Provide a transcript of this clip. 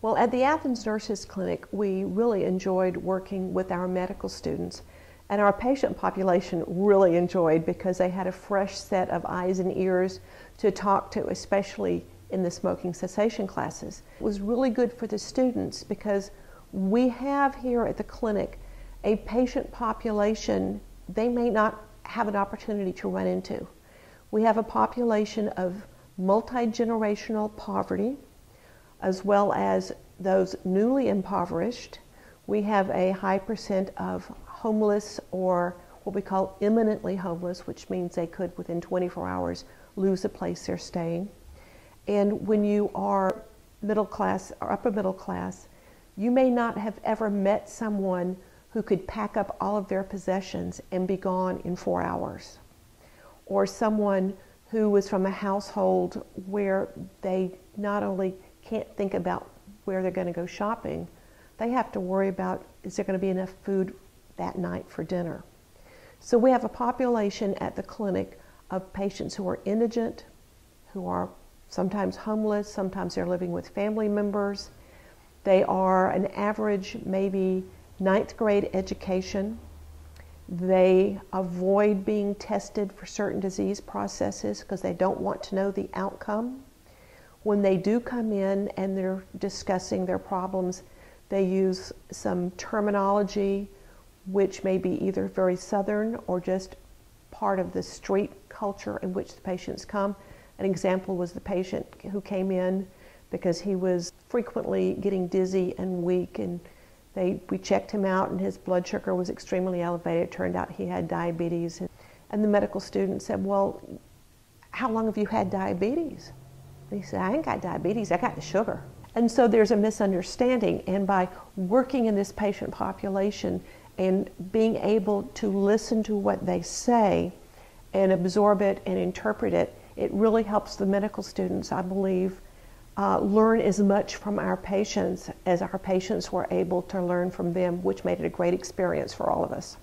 Well, at the Athens Nurses Clinic, we really enjoyed working with our medical students, and our patient population really enjoyed because they had a fresh set of eyes and ears to talk to, especially in the smoking cessation classes. It was really good for the students because we have here at the clinic a patient population they may not have an opportunity to run into. We have a population of multi-generational poverty, as well as those newly impoverished. We have a high percent of homeless, or what we call imminently homeless, which means they could within 24 hours lose the place they're staying. And when you are middle class or upper middle class, you may not have ever met someone who could pack up all of their possessions and be gone in 4 hours. Or someone who was from a household where they not only can't think about where they're going to go shopping, they have to worry about, is there going to be enough food that night for dinner? So we have a population at the clinic of patients who are indigent, who are sometimes homeless, sometimes they're living with family members. They are an average maybe 9th grade education. They avoid being tested for certain disease processes because they don't want to know the outcome. When they do come in and they're discussing their problems, they use some terminology which may be either very Southern or just part of the street culture in which the patients come. An example was the patient who came in because he was frequently getting dizzy and weak, and we checked him out and his blood sugar was extremely elevated. It turned out he had diabetes. And the medical student said, well, how long have you had diabetes? And he said, I ain't got diabetes, I got the sugar. And so there's a misunderstanding, and by working in this patient population and being able to listen to what they say and absorb it and interpret it, it really helps the medical students, I believe, learn as much from our patients as our patients were able to learn from them, which made it a great experience for all of us.